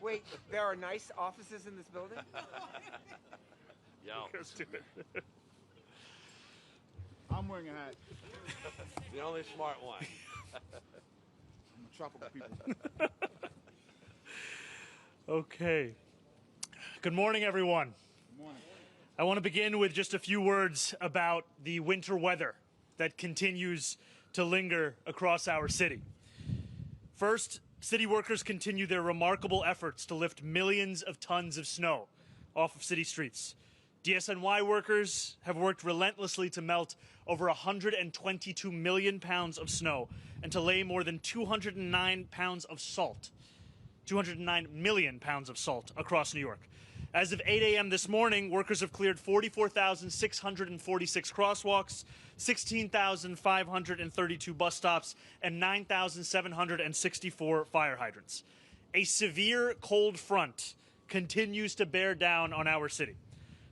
Wait, there are nice offices in this building? Yeah. Let's do it. I'm wearing a hat. The only smart one. I'm a tropical people. Okay. Good morning, everyone. Good morning. I want to begin with just a few words about the winter weather that continues to linger across our city. First, city workers continue their remarkable efforts to lift millions of tons of snow off of city streets. DSNY workers have worked relentlessly to melt over 122 million pounds of snow and to lay more than 209 million pounds of salt across New York. As of 8 a.m. this morning, workers have cleared 44,646 crosswalks, 16,532 bus stops, and 9,764 fire hydrants. A severe cold front continues to bear down on our city.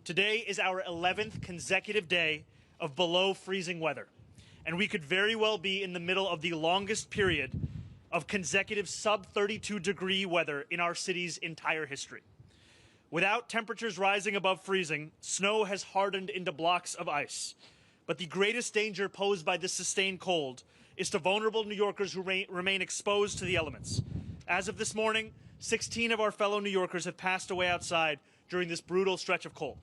Today is our 11th consecutive day of below freezing weather, and we could very well be in the middle of the longest period of consecutive sub-32 degree weather in our city's entire history. Without temperatures rising above freezing, snow has hardened into blocks of ice. But the greatest danger posed by this sustained cold is to vulnerable New Yorkers who remain exposed to the elements. As of this morning, 16 of our fellow New Yorkers have passed away outside during this brutal stretch of cold.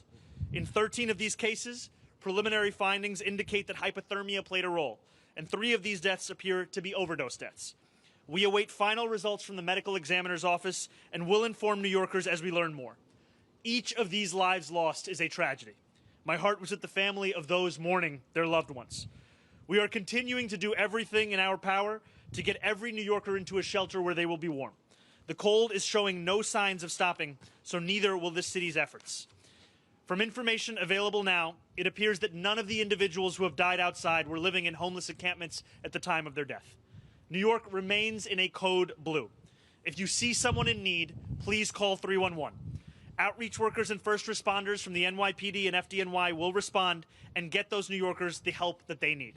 In 13 of these cases, preliminary findings indicate that hypothermia played a role, and 3 of these deaths appear to be overdose deaths. We await final results from the medical examiner's office and will inform New Yorkers as we learn more. Each of these lives lost is a tragedy. My heart was with the family of those mourning their loved ones. We are continuing to do everything in our power to get every New Yorker into a shelter where they will be warm. The cold is showing no signs of stopping, so neither will this city's efforts. From information available now, it appears that none of the individuals who have died outside were living in homeless encampments at the time of their death. New York remains in a code blue. If you see someone in need, please call 311. Outreach workers and first responders from the NYPD and FDNY will respond and get those New Yorkers the help that they need.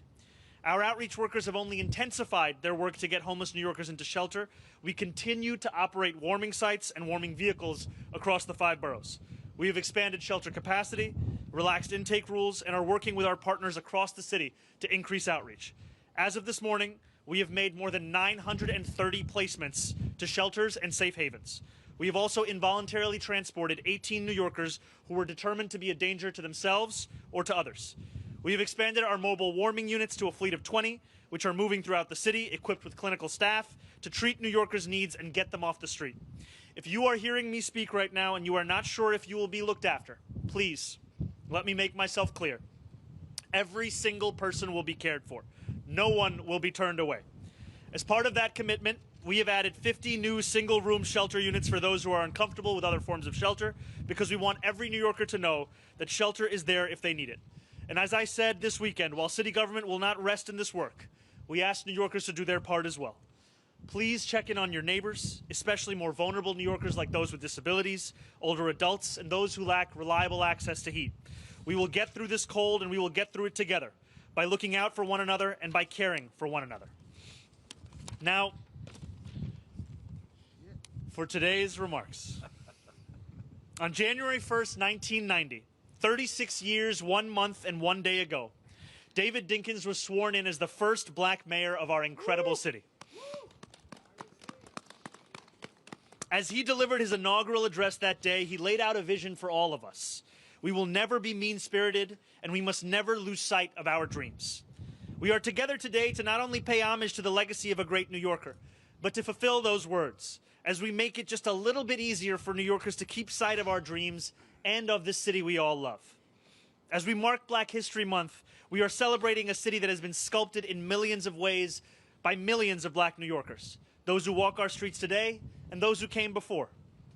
Our outreach workers have only intensified their work to get homeless New Yorkers into shelter. We continue to operate warming sites and warming vehicles across the 5 boroughs. We have expanded shelter capacity, relaxed intake rules, and are working with our partners across the city to increase outreach. As of this morning, we have made more than 930 placements to shelters and safe havens. We have also involuntarily transported 18 New Yorkers who were determined to be a danger to themselves or to others. We have expanded our mobile warming units to a fleet of 20, which are moving throughout the city, equipped with clinical staff to treat New Yorkers' needs and get them off the street. If you are hearing me speak right now and you are not sure if you will be looked after, please let me make myself clear. Every single person will be cared for. No one will be turned away. As part of that commitment, we have added 50 new single-room shelter units for those who are uncomfortable with other forms of shelter, because we want every New Yorker to know that shelter is there if they need it. And as I said this weekend, while city government will not rest in this work, we ask New Yorkers to do their part as well. Please check in on your neighbors, especially more vulnerable New Yorkers like those with disabilities, older adults, and those who lack reliable access to heat. We will get through this cold, and we will get through it together by looking out for one another and by caring for one another. Now, for today's remarks. On January 1st, 1990, 36 years, 1 month, and 1 day ago, David Dinkins was sworn in as the first black mayor of our incredible city. As he delivered his inaugural address that day, he laid out a vision for all of us. We will never be mean-spirited, and we must never lose sight of our dreams. We are together today to not only pay homage to the legacy of a great New Yorker, but to fulfill those words, as we make it just a little bit easier for New Yorkers to keep sight of our dreams and of this city we all love. As we mark Black History Month, we are celebrating a city that has been sculpted in millions of ways by millions of black New Yorkers, those who walk our streets today and those who came before.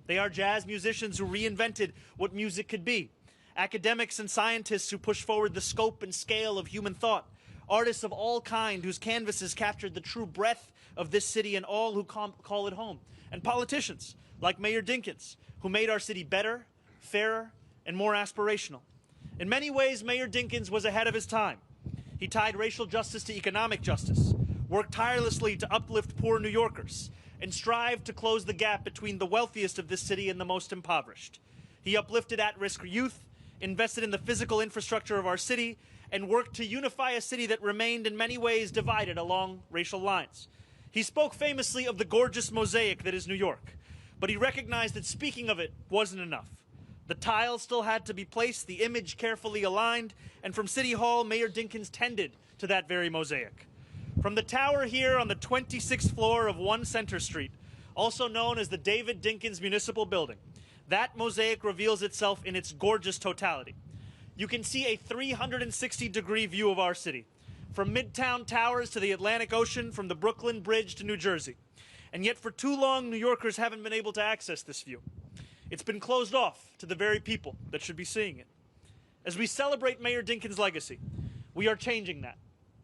They are jazz musicians who reinvented what music could be, academics and scientists who push forward the scope and scale of human thought, artists of all kind whose canvases captured the true breadth of this city and all who call it home, and politicians like Mayor Dinkins, who made our city better, fairer, and more aspirational. In many ways, Mayor Dinkins was ahead of his time. He tied racial justice to economic justice, worked tirelessly to uplift poor New Yorkers, and strived to close the gap between the wealthiest of this city and the most impoverished. He uplifted at-risk youth, invested in the physical infrastructure of our city, and worked to unify a city that remained in many ways divided along racial lines. He spoke famously of the gorgeous mosaic that is New York, but he recognized that speaking of it wasn't enough. The tiles still had to be placed, the image carefully aligned, and from City Hall, Mayor Dinkins tended to that very mosaic. From the tower here on the 26th floor of 1 Center Street, also known as the David Dinkins Municipal Building, that mosaic reveals itself in its gorgeous totality. You can see a 360-degree view of our city, from Midtown Towers to the Atlantic Ocean, from the Brooklyn Bridge to New Jersey. And yet for too long, New Yorkers haven't been able to access this view. It's been closed off to the very people that should be seeing it. As we celebrate Mayor Dinkins' legacy, we are changing that.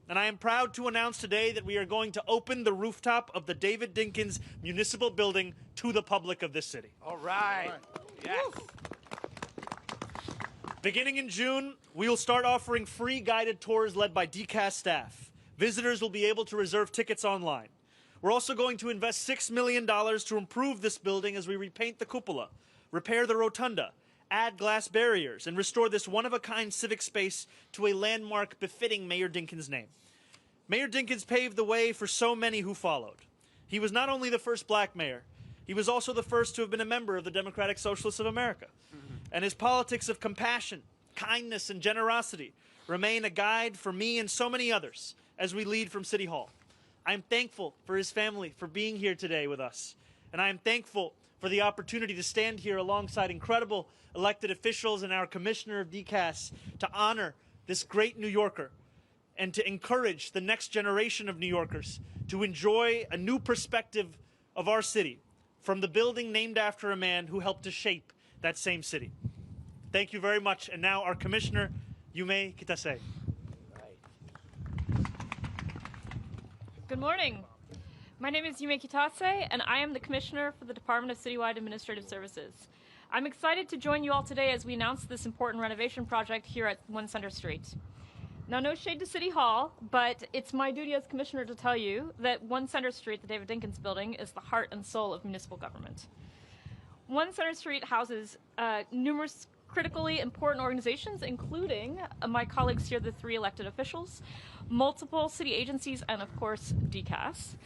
And I am proud to announce today that we are going to open the rooftop of the David Dinkins Municipal Building to the public of this city. All right. Yes. Beginning in June, we will start offering free guided tours led by DCAS staff. Visitors will be able to reserve tickets online. We're also going to invest $6 million to improve this building as we repaint the cupola, repair the rotunda, add glass barriers, and restore this one-of-a-kind civic space to a landmark befitting Mayor Dinkins' name. Mayor Dinkins paved the way for so many who followed. He was not only the first black mayor, he was also the first to have been a member of the Democratic Socialists of America. And his politics of compassion, kindness, and generosity remain a guide for me and so many others as we lead from City Hall. I am thankful for his family for being here today with us. And I am thankful for the opportunity to stand here alongside incredible elected officials and our Commissioner of DCAS to honor this great New Yorker and to encourage the next generation of New Yorkers to enjoy a new perspective of our city from the building named after a man who helped to shape that same city. Thank you very much. And now our Commissioner, Yume Kitase. Good morning. My name is Yume Kitase, and I am the Commissioner for the Department of Citywide Administrative Services. I'm excited to join you all today as we announce this important renovation project here at 1 Center Street. Now, no shade to City Hall, but it's my duty as Commissioner to tell you that 1 Center Street, the David Dinkins Building, is the heart and soul of municipal government. 1 Center Street houses numerous critically important organizations, including my colleagues here, the 3 elected officials, multiple city agencies, and of course, DCAS.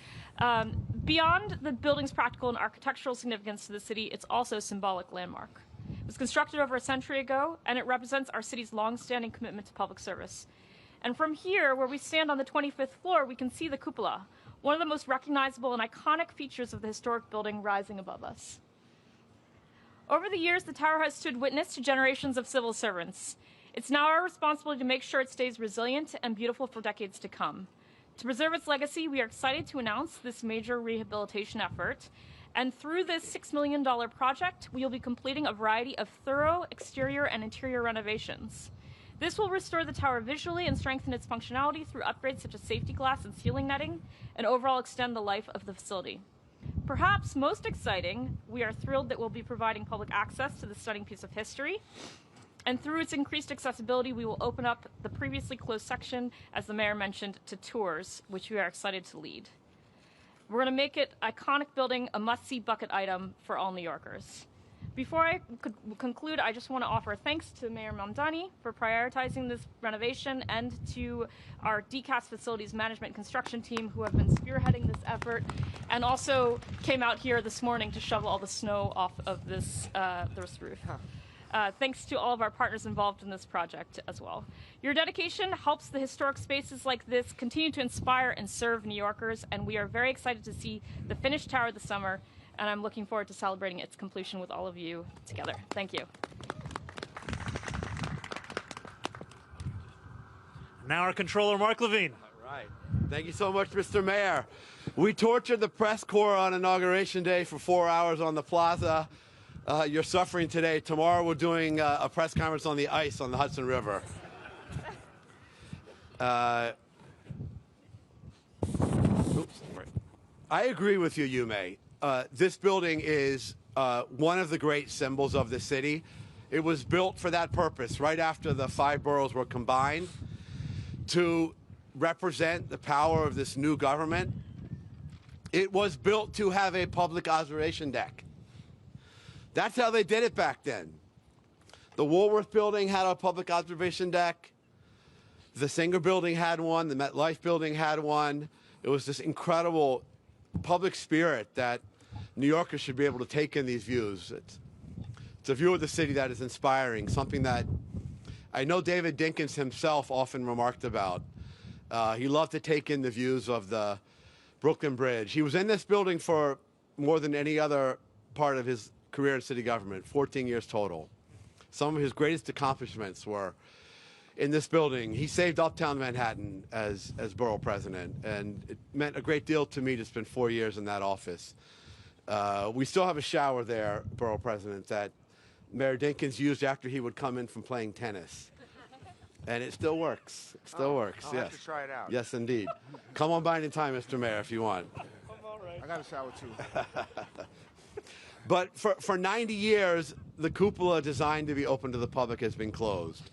Beyond the building's practical and architectural significance to the city, it's also a symbolic landmark. It was constructed over a century ago, and it represents our city's long-standing commitment to public service. And from here, where we stand on the 25th floor, we can see the cupola, one of the most recognizable and iconic features of the historic building rising above us. Over the years, the tower has stood witness to generations of civil servants. It's now our responsibility to make sure it stays resilient and beautiful for decades to come. To preserve its legacy, we are excited to announce this major rehabilitation effort. And through this $6 million project, we will be completing a variety of thorough exterior and interior renovations. This will restore the tower visually and strengthen its functionality through upgrades such as safety glass and ceiling netting, and overall extend the life of the facility. Perhaps most exciting, we are thrilled that we'll be providing public access to this stunning piece of history. And through its increased accessibility, we will open up the previously closed section, as the mayor mentioned, to tours, which we are excited to lead. We're going to make it iconic building a must-see bucket item for all New Yorkers. Before I conclude, I just want to offer thanks to Mayor Mamdani for prioritizing this renovation and to our DCAS facilities management construction team who have been spearheading this effort and also came out here this morning to shovel all the snow off of this roof. Thanks to all of our partners involved in this project as well. Your dedication helps the historic spaces like this continue to inspire and serve New Yorkers, and we are very excited to see the finished tower this summer, and I'm looking forward to celebrating its completion with all of you together. Thank you. Now our Controller, Mark Levine. All right. Thank you so much, Mr. Mayor. We tortured the press corps on Inauguration Day for 4 hours on the plaza. You're suffering today. Tomorrow we're doing a press conference on the ice on the Hudson River. I agree with you, Yume. This building is one of the great symbols of the city. It was built for that purpose right after the 5 boroughs were combined to represent the power of this new government It was built to have a public observation deck. That's how they did it back then. The Woolworth building had a public observation deck. The Singer building had one. The MetLife building had one. It was this incredible public spirit that New Yorkers should be able to take in these views. It's a view of the city that is inspiring, something that I know David Dinkins himself often remarked about. He loved to take in the views of the Brooklyn Bridge. He was in this building for more than any other part of his career in city government, 14 years total. Some of his greatest accomplishments were in this building. He saved uptown Manhattan as borough president, and it meant a great deal to me to spend 4 years in that office. We still have a shower there, borough president, that Mayor Dinkins used after he would come in from playing tennis. And it still works. It still works, I'll yes. have to try it out. Yes, indeed. Come on by anytime, Mr. Mayor, if you want. I got a shower too. But for 90 years, the cupola designed to be open to the public has been closed.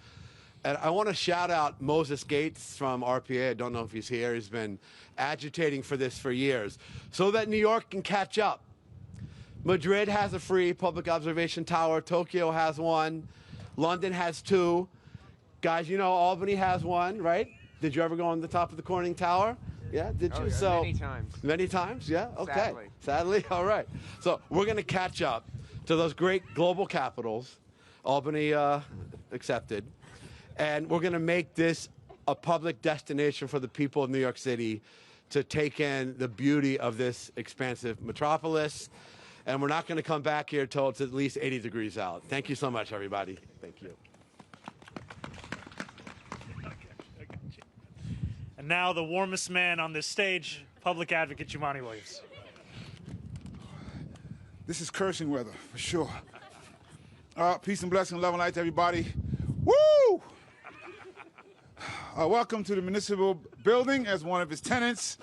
And I want to shout out Moses Gates from RPA. I don't know if he's here. He's been agitating for this for years so that New York can catch up. Madrid has a free public observation tower. Tokyo has one. London has two. Guys, you know Albany has one, right? Did you ever go on the top of the Corning Tower? Yeah, did you? Oh, yeah, So many times. Many times, yeah? Okay. Sadly. All right. So we're going to catch up to those great global capitals, Albany accepted, and we're going to make this a public destination for the people of New York City to take in the beauty of this expansive metropolis. And we're not going to come back here till it's at least 80 degrees out. Thank you so much, everybody. Thank you. And now the warmest man on this stage, Public Advocate Jumaane Williams. This is cursing weather, for sure. Peace and blessing, love and light to everybody. Woo! Welcome to the municipal building as one of its tenants.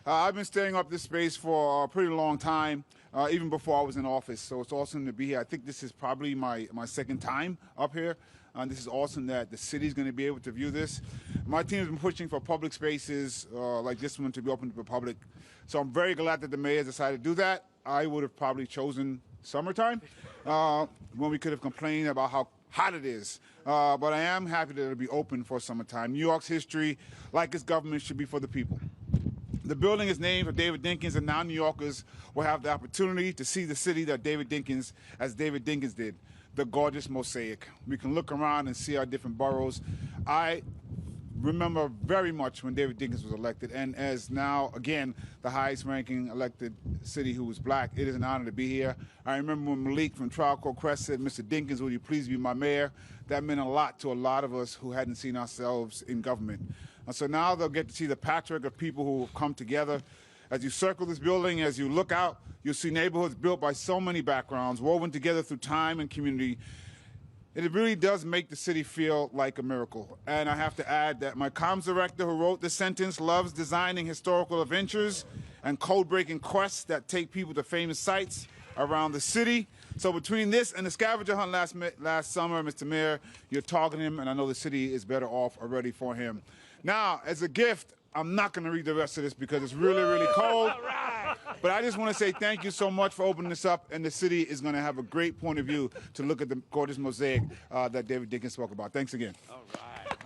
I've been staying up this space for a pretty long time, even before I was in office, so it's awesome to be here. I think this is probably my second time up here. This is awesome that the city's going to be able to view this. My team has been pushing for public spaces like this one to be open to the public. So I'm very glad that the mayor decided to do that. I would have probably chosen summertime when we could have complained about how hot it is. But I am happy that it'll be open for summertime. New York's history, like its government, should be for the people. The building is named for David Dinkins, and now New Yorkers will have the opportunity to see the city that David Dinkins did. The gorgeous mosaic. We can look around and see our different boroughs. I remember very much when David Dinkins was elected, and as now, again, the highest ranking elected city who was black, it is an honor to be here. I remember when Malik from Trial Court Crest said, "Mr. Dinkins, will you please be my mayor?" That meant a lot to a lot of us who hadn't seen ourselves in government. And so now they'll get to see the patchwork of people who have come together. As you circle this building, as you look out, you'll see neighborhoods built by so many backgrounds, woven together through time and community. It really does make the city feel like a miracle. And I have to add that my comms director who wrote this sentence loves designing historical adventures and code-breaking quests that take people to famous sites around the city. So between this and the scavenger hunt last summer, Mr. Mayor, you're targeting him, and I know the city is better off already for him. Now, as a gift, I'm not going to read the rest of this because it's really, really cold. But I just want to say thank you so much for opening this up, and the city is going to have a great point of view to look at the gorgeous mosaic that David Dinkins spoke about. Thanks again. All right.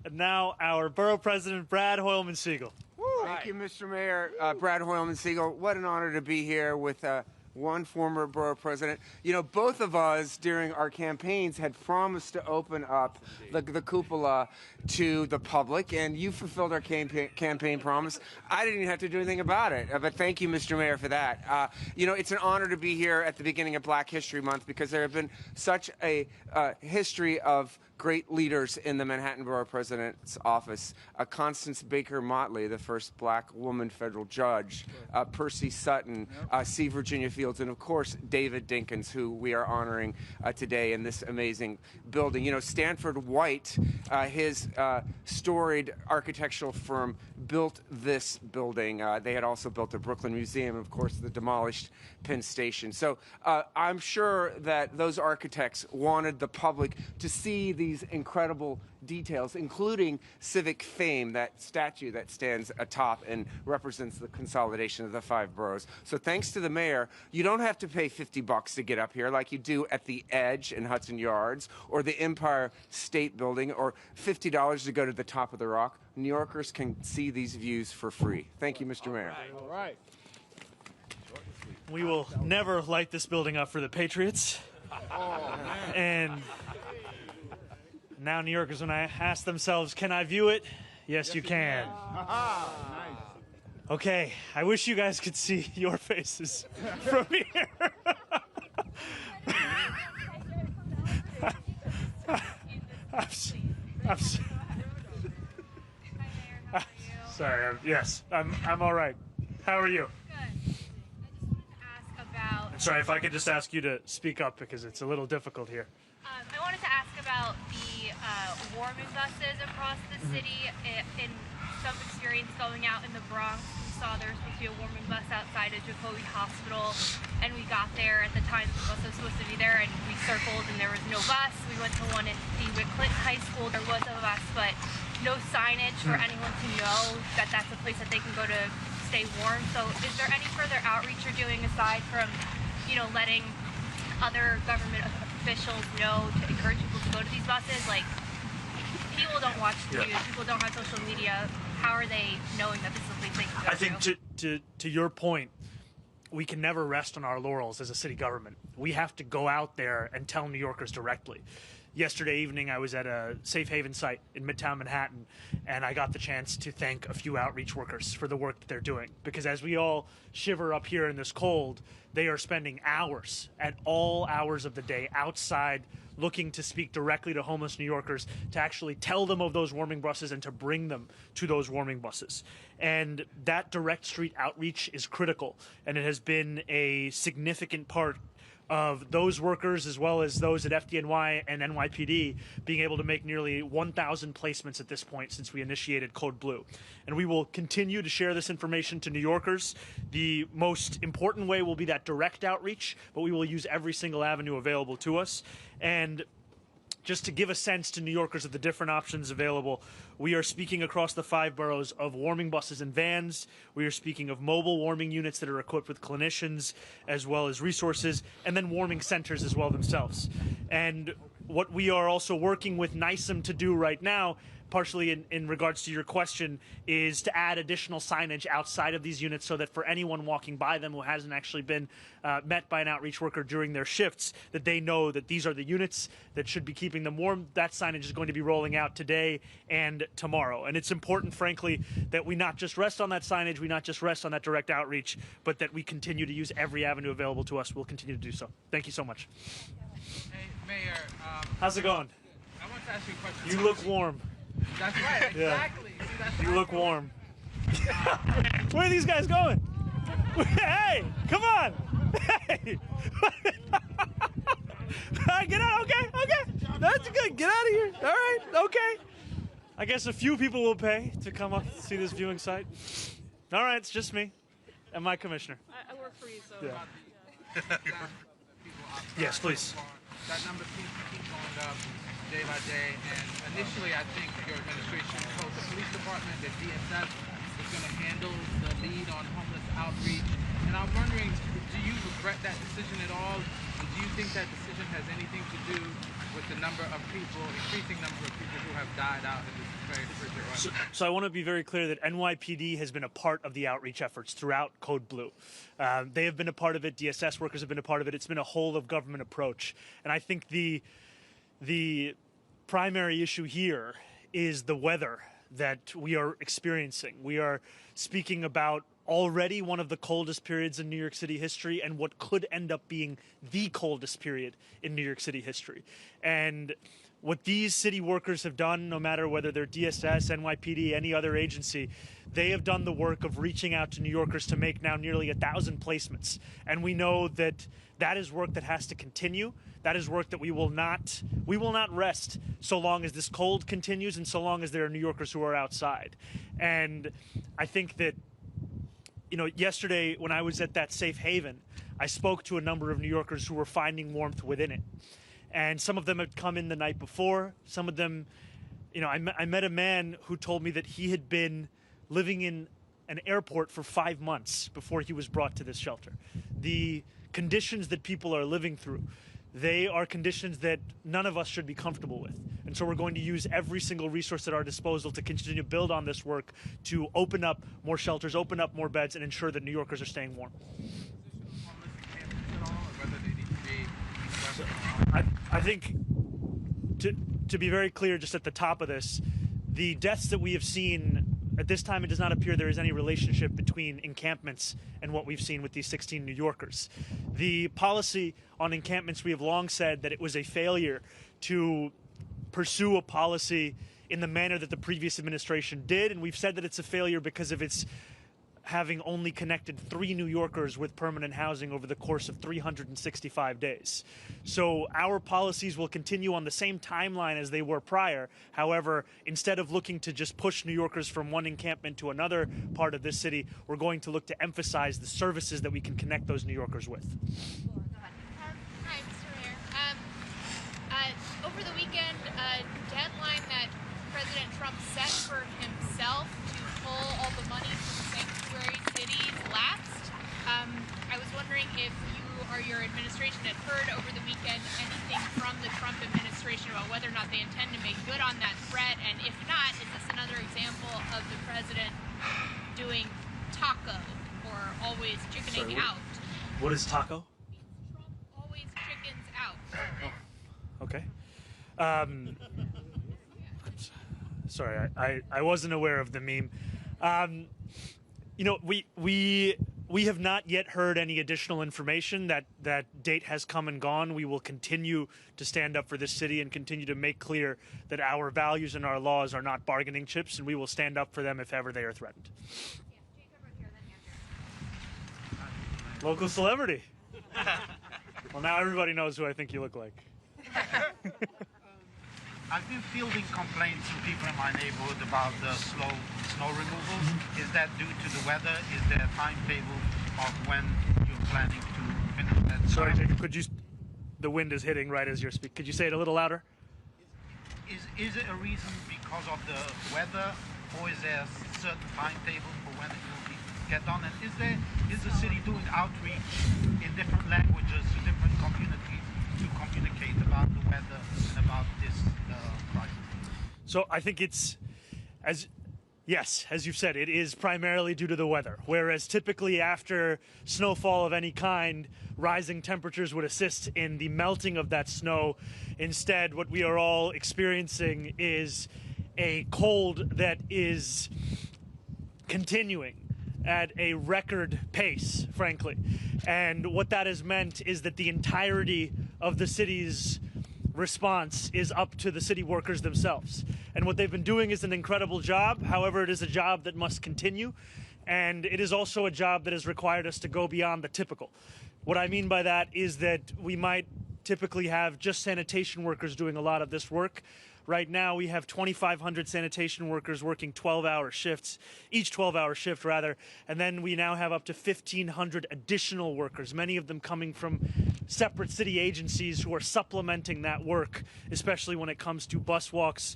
And now our Borough President, Brad Hoylman-Siegel. Thank you, Mr. Mayor. Brad Hoylman-Siegel, what an honor to be here with one former borough president. You know, both of us during our campaigns had promised to open up the cupola to the public, and you fulfilled our campaign promise. I didn't even have to do anything about it, but thank you, Mr. Mayor, for that. You know, it's an honor to be here at the beginning of Black History Month because there have been such a history of great leaders in the Manhattan Borough President's office. Constance Baker Motley, the first black woman federal judge, Percy Sutton, C. Virginia Fields, and of course, David Dinkins, who we are honoring today in this amazing building. You know, Stanford White, his storied architectural firm, built this building. They had also built the Brooklyn Museum, and of course, the demolished Penn Station. So I'm sure that those architects wanted the public to see these incredible details, including civic fame, that statue that stands atop and represents the consolidation of the 5 boroughs. So thanks to the mayor, you don't have to pay $50 to get up here like you do at the Edge in Hudson Yards or the Empire State Building, or $50 to go to the top of the Rock. New Yorkers can see these views for free. Thank you, Mr. Mayor. All right. We will never light this building up for the Patriots. And now New Yorkers, when I ask themselves, can I view it? Yes, you can. Okay, I wish you guys could see your faces from here. I'm sorry. Yes, I'm all right. How are you? Good. I just wanted to ask about. Sorry, if I could just ask you to speak up because it's a little difficult here. I wanted to ask about the warming buses across the city. In some experience going out in the Bronx, we saw there was supposed to be a warming bus outside of Jacobi Hospital, and we got there at the time the bus was supposed to be there, and we circled, and there was no bus. We went to one at the Clinton High School. There was a bus, but no signage for anyone to know that that's a place that they can go to stay warm. So is there any further outreach you're doing aside from, letting other government officials know to encourage people to go to these buses? Like, people don't watch the news, people don't have social media. How are they knowing that this is a place they can go I think to your point, we can never rest on our laurels as a city government. We have to go out there and tell New Yorkers directly. Yesterday evening, I was at a safe haven site in Midtown Manhattan, and I got the chance to thank a few outreach workers for the work that they're doing. Because as we all shiver up here in this cold, they are spending hours at all hours of the day outside looking to speak directly to homeless New Yorkers, to actually tell them of those warming buses and to bring them to those warming buses. And that direct street outreach is critical, and it has been a significant part of those workers, as well as those at FDNY and NYPD, being able to make nearly 1,000 placements at this point since we initiated Code Blue. And we will continue to share this information to New Yorkers. The most important way will be that direct outreach, but we will use every single avenue available to us. And just to give a sense to New Yorkers of the different options available, we are speaking across the 5 boroughs of warming buses and vans. We are speaking of mobile warming units that are equipped with clinicians as well as resources, and then warming centers as well themselves. And what we are also working with NYSEM to do right now, partially in regards to your question, is to add additional signage outside of these units so that for anyone walking by them who hasn't actually been met by an outreach worker during their shifts, that they know that these are the units that should be keeping them warm. That signage is going to be rolling out today and tomorrow. And it's important, frankly, that we not just rest on that signage, we not just rest on that direct outreach, but that we continue to use every avenue available to us. We'll continue to do so. Thank you so much. Hey, Mayor. How's it going? I want to ask you a question. You look warm. That's right, Yeah. exactly. See, that's what You I look thought. warm. Where are these guys going? Hey, come on. Hey. Get out. Okay. That's good. Get out of here. All right. Okay. I guess a few people will pay to come up and see this viewing site. All right. It's just me and my commissioner. I work for you, so. Yeah. Yes, please. That number keeps going up day by day, and initially I think your administration told the police department that DSS was going to handle the lead on homeless outreach. And I'm wondering, do you regret that decision at all? And do you think that decision has anything to do with the number of people, increasing number of people who have died out in this very frigid weather? So I want to be very clear that NYPD has been a part of the outreach efforts throughout Code Blue. They have been a part of it. DSS workers have been a part of it. It's been a whole of government approach. And I think the primary issue here is the weather that we are experiencing. We are speaking about already one of the coldest periods in New York City history, and what could end up being the coldest period in New York City history. And what these city workers have done, no matter whether they're DSS, NYPD, any other agency, they have done the work of reaching out to New Yorkers to make now nearly 1,000 placements. And we know that that is work that has to continue. That is work that we will not rest so long as this cold continues and so long as there are New Yorkers who are outside. And I think that, yesterday when I was at that safe haven, I spoke to a number of New Yorkers who were finding warmth within it. And some of them had come in the night before. Some of them You know, I met a man who told me that he had been living in an airport for 5 months before he was brought to this shelter. The conditions that people are living through, they are conditions that none of us should be comfortable with. And so we're going to use every single resource at our disposal to continue to build on this work, to open up more shelters, open up more beds, and ensure that New Yorkers are staying warm. I think, to be very clear, just at the top of this, the deaths that we have seen, at this time it does not appear there is any relationship between encampments and what we've seen with these 16 New Yorkers. The policy on encampments, we have long said that it was a failure to pursue a policy in the manner that the previous administration did, and we've said that it's a failure because of its having only connected 3 New Yorkers with permanent housing over the course of 365 days. So our policies will continue on the same timeline as they were prior. However, instead of looking to just push New Yorkers from one encampment to another part of this city, we're going to look to emphasize the services that we can connect those New Yorkers with. Hi, Mr. Mayor. Over the weekend, a deadline that President Trump set for himself to pull all the money from sanctuary cities lapsed. I was wondering if you or your administration had heard over the weekend anything from the Trump administration about whether or not they intend to make good on that threat, and if not, is this another example of the president doing taco, or always chickening out? What is taco? Trump always chickens out. Okay. Sorry, I wasn't aware of the meme. You know, we have not yet heard any additional information. That date has come and gone. We will continue to stand up for this city and continue to make clear that our values and our laws are not bargaining chips, and we will stand up for them if ever they are threatened. Local celebrity. Well, now everybody knows who I think you look like. I've been fielding complaints from people in my neighborhood about the slow snow removal. Is that due to the weather? Is there a timetable of when you're planning to finish that? Sorry, Jacob, could you... The wind is hitting right as you're speaking. Could you say it a little louder? Is it a reason because of the weather, or is there a certain timetable for when it will get done? And is the city doing outreach in different languages to different communities to communicate about the weather and about this crisis? So I think it's, as you've said, it is primarily due to the weather. Whereas typically after snowfall of any kind, rising temperatures would assist in the melting of that snow. Instead, what we are all experiencing is a cold that is continuing at a record pace, frankly. And what that has meant is that the entirety of the city's response is up to the city workers themselves. And what they've been doing is an incredible job. However, it is a job that must continue. And it is also a job that has required us to go beyond the typical. What I mean by that is that we might typically have just sanitation workers doing a lot of this work. Right now, we have 2,500 sanitation workers working 12-hour shifts, each 12-hour shift, rather. And then we now have up to 1,500 additional workers, many of them coming from separate city agencies who are supplementing that work, especially when it comes to bus walks,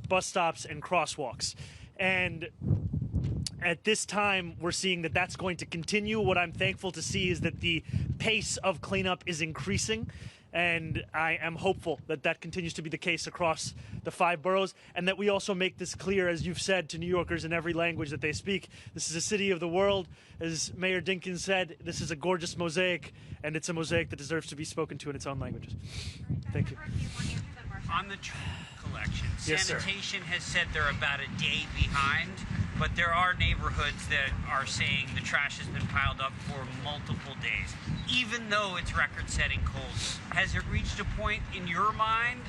bus stops, and crosswalks. And at this time, we're seeing that that's going to continue. What I'm thankful to see is that the pace of cleanup is increasing. And I am hopeful that that continues to be the case across the 5 boroughs, and that we also make this clear, as you've said, to New Yorkers in every language that they speak. This is a city of the world. As Mayor Dinkins said, this is a gorgeous mosaic, and it's a mosaic that deserves to be spoken to in its own languages. Thank you. On the trash collection, Yes, sir. sanitation has said they're about a day behind, but there are neighborhoods that are saying the trash has been piled up for multiple days, even though it's record-setting cold. Has it reached a point in your mind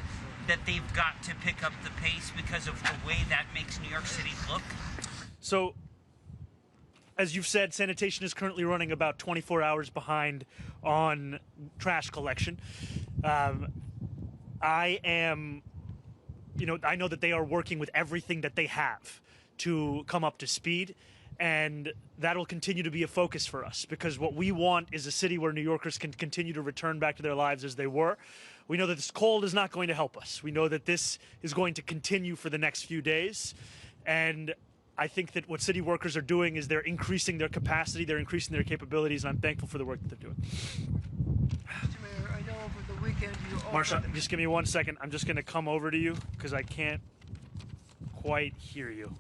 that they've got to pick up the pace because of the way that makes New York City look? So, as you've said, sanitation is currently running about 24 hours behind on trash collection. I know that they are working with everything that they have to come up to speed, and that will continue to be a focus for us, because what we want is a city where New Yorkers can continue to return back to their lives as they were. We know that this cold is not going to help us. We know that this is going to continue for the next few days. And I think that what city workers are doing is they're increasing their capacity, they're increasing their capabilities, and I'm thankful for the work that they're doing. Mr. Mayor, I know over the weekend you Marsha, just give me 1 second. I'm just going to come over to you because I can't quite hear you.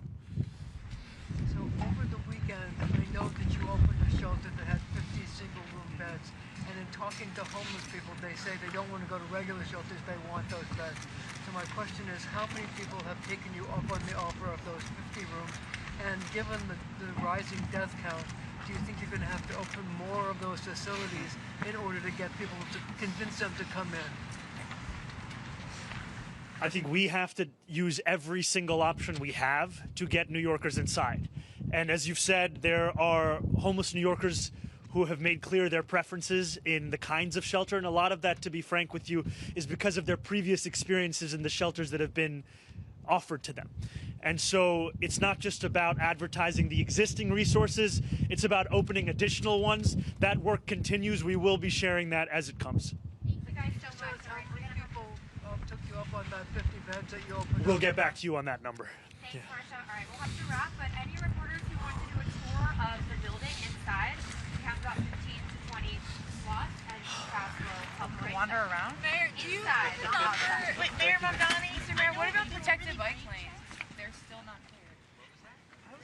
So over the weekend, I know that you opened a shelter that had 50 single-room beds. And in talking to homeless people, they say they don't want to go to regular shelters, they want those beds. So my question is, how many people have taken you up on the offer of those 50 rooms? And given the rising death count, do you think you're going to have to open more of those facilities in order to get people to convince them to come in? I think we have to use every single option we have to get New Yorkers inside. And as you've said, there are homeless New Yorkers who have made clear their preferences in the kinds of shelter. And a lot of that, to be frank with you, is because of their previous experiences in the shelters that have been offered to them. And so it's not just about advertising the existing resources, it's about opening additional ones. That work continues. We will be sharing that as it comes. Thank you guys so So much. how many people took you up on that 50 beds that you opened? We'll get back to you on that number. Thanks, Marsha. All right, we'll have to wrap, but any reporters who want to do a tour of the building inside, we have about 15 to 20 slots, and staff will help arrange wander that. around? Mayor,